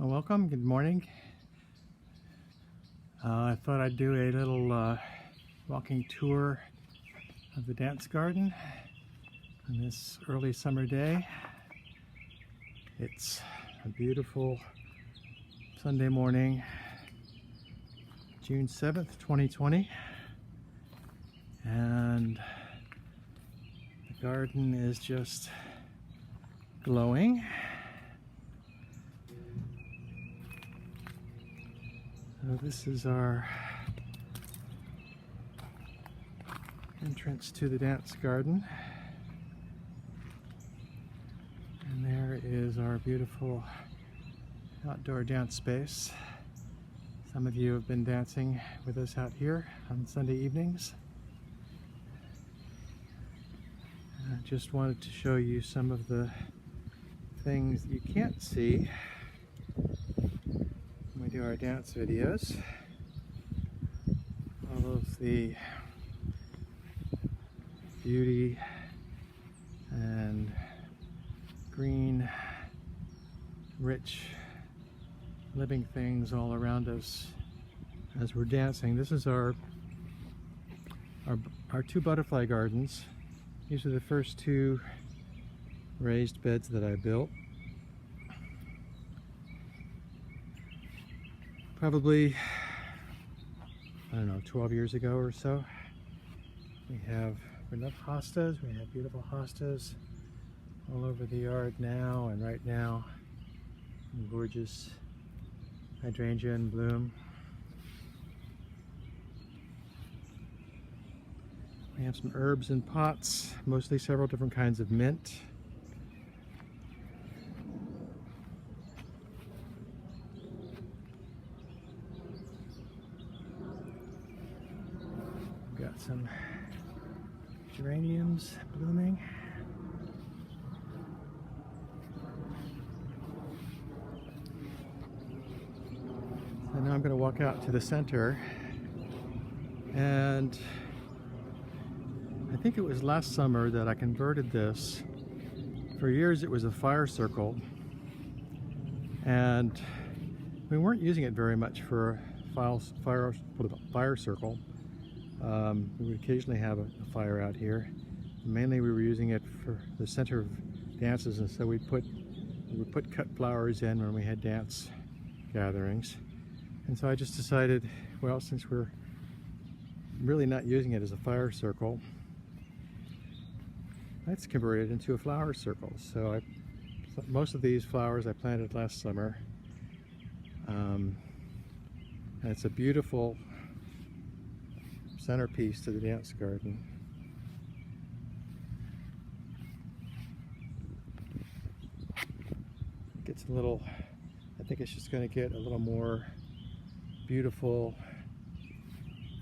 Welcome, good morning. I thought I'd do a little walking tour of the dance garden on this early summer day. It's a beautiful Sunday morning, June 7th, 2020, and the garden is just glowing. So this is our entrance to the dance garden, and there is our beautiful outdoor dance space. Some of you have been dancing with us out here on Sunday evenings. I just wanted to show you some of the things that you can't see when we do our dance videos. All of the beauty and green, rich, living things all around us as we're dancing. This is our two butterfly gardens. These are the first two raised beds that I built. Probably, I don't know, 12 years ago or so. We love hostas. We have beautiful hostas all over the yard now, and right now, gorgeous hydrangea in bloom. We have some herbs in pots, mostly several different kinds of mint. We've got some geraniums blooming. So now I'm going to walk out to the center, and I think it was last summer that I converted this. For years it was a fire circle, and we weren't using it very much for a fire circle. We would occasionally have a fire out here. Mainly we were using it for the center of dances, and so we would put cut flowers in when we had dance gatherings. And so I just decided, well, since we're really not using it as a fire circle, let's convert it into a flower circle. So most of these flowers I planted last summer. And it's a beautiful centerpiece to the dance garden. Gets a little, I think it's just going to get a little more beautiful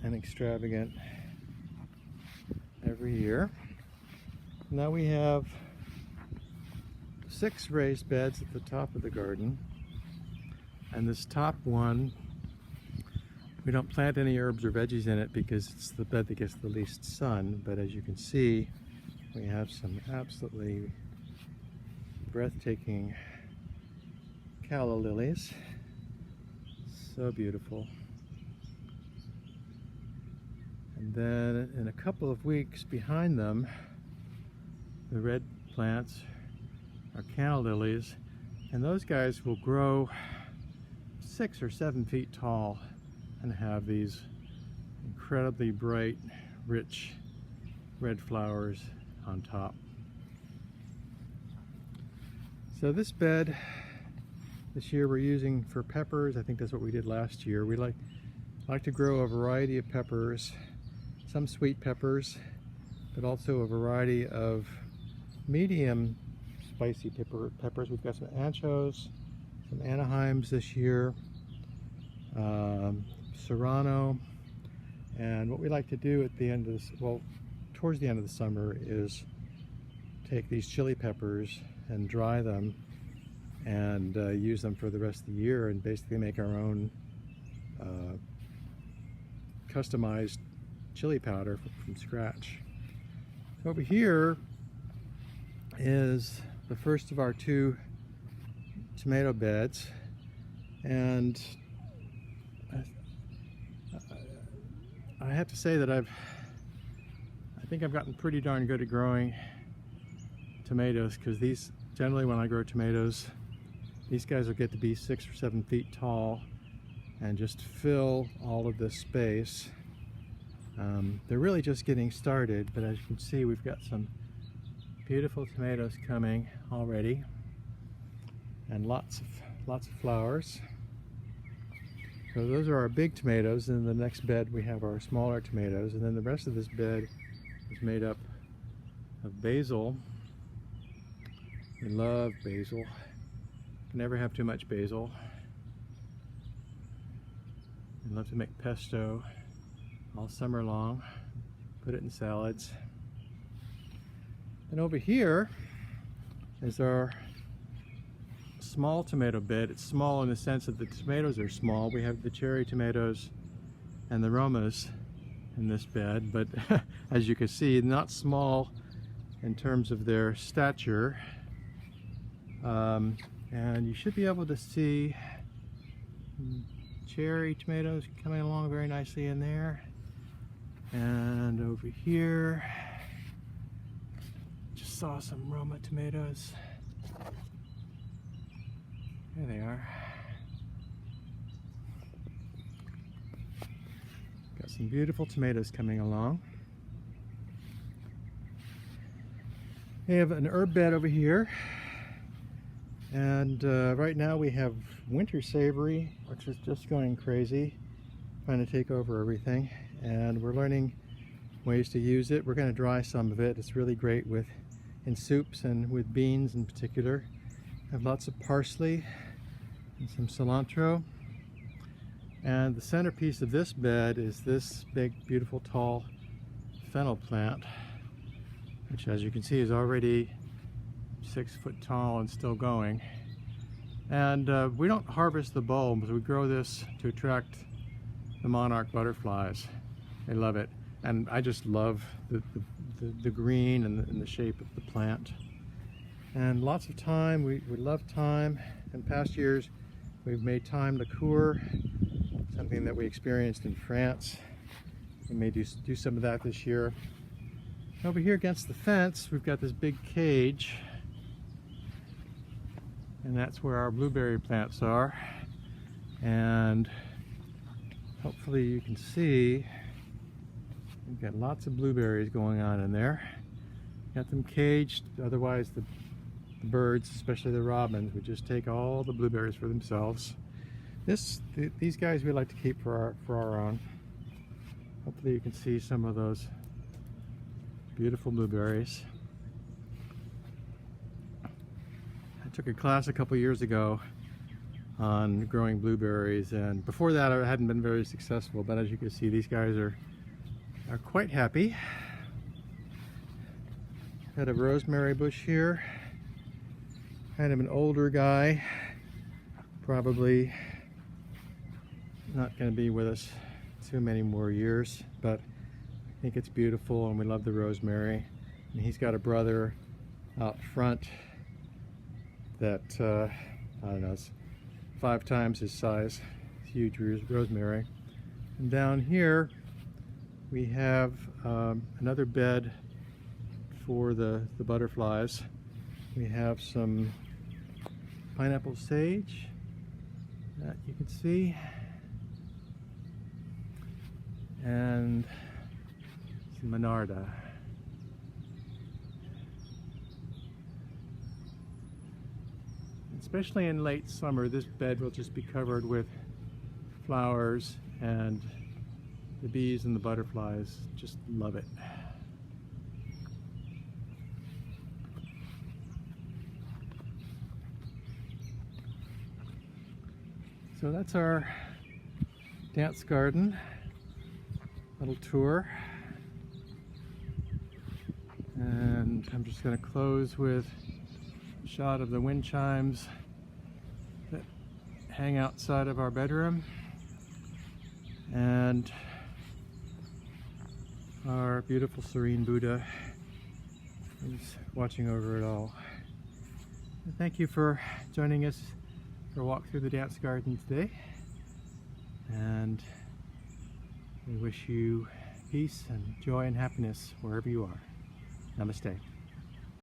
and extravagant every year. Now we have 6 raised beds at the top of the garden, and this top one, we don't plant any herbs or veggies in it because it's the bed that gets the least sun, but as you can see, we have some absolutely breathtaking calla lilies. So beautiful. And then in a couple of weeks behind them, the red plants are canna lilies, and those guys will grow 6 or 7 feet tall and have these incredibly bright, rich red flowers on top. So this bed this year we're using for peppers. I think that's what we did last year. We like to grow a variety of peppers, some sweet peppers, but also a variety of medium spicy peppers. We've got some anchos, some Anaheims this year, Serrano, and what we like to do at the end of this, well, towards the end of the summer, is take these chili peppers and dry them and use them for the rest of the year, and basically make our own customized chili powder from scratch. So over here is the first of our 2 tomato beds, And I have to say that I think I've gotten pretty darn good at growing tomatoes, because these, generally when I grow tomatoes, these guys will get to be 6 or 7 feet tall and just fill all of this space. They're really just getting started, but as you can see, we've got some beautiful tomatoes coming already, and lots of flowers. So those are our big tomatoes. In the next bed we have our smaller tomatoes, and then the rest of this bed is made up of basil. We love basil. Can never have too much basil. We love to make pesto all summer long. Put it in salads. And over here is our small tomato bed. It's small in the sense that the tomatoes are small. We have the cherry tomatoes and the Romas in this bed, but as you can see, not small in terms of their stature. And you should be able to see cherry tomatoes coming along very nicely in there. And over here, just saw some Roma tomatoes. There they are. Got some beautiful tomatoes coming along. We have an herb bed over here. And right now we have winter savory, which is just going crazy, trying to take over everything. And we're learning ways to use it. We're going to dry some of it. It's really great in soups and with beans in particular. I have lots of parsley and some cilantro. And the centerpiece of this bed is this big, beautiful, tall fennel plant, which, as you can see, is already 6 foot tall and still going. And we don't harvest the bulbs. We grow this to attract the monarch butterflies. They love it. And I just love the green and the shape of the plant. And lots of thyme. We love thyme. In past years, we've made thyme liqueur, something that we experienced in France. We may do some of that this year. Over here against the fence, we've got this big cage, and that's where our blueberry plants are. And hopefully you can see we've got lots of blueberries going on in there. Got them caged, otherwise the birds, especially the robins, would just take all the blueberries for themselves. These guys we like to keep for our own. Hopefully you can see some of those beautiful blueberries. I took a class a couple years ago on growing blueberries, and before that I hadn't been very successful, but as you can see, these guys are quite happy. Got a rosemary bush here, kind of an older guy, probably not going to be with us too many more years, but I think it's beautiful, and we love the rosemary. And he's got a brother out front that I don't know, it's 5 times his size. It's huge rosemary. And down here we have another bed for the butterflies. We have some pineapple sage that you can see, and some monarda. Especially in late summer, this bed will just be covered with flowers, and the bees and the butterflies just love it. So that's our dance garden, little tour. And I'm just going to close with a shot of the wind chimes that hang outside of our bedroom, and our beautiful serene Buddha is watching over it all. Thank you for joining us our walk through the dance garden today, and we wish you peace and joy and happiness wherever you are. Namaste.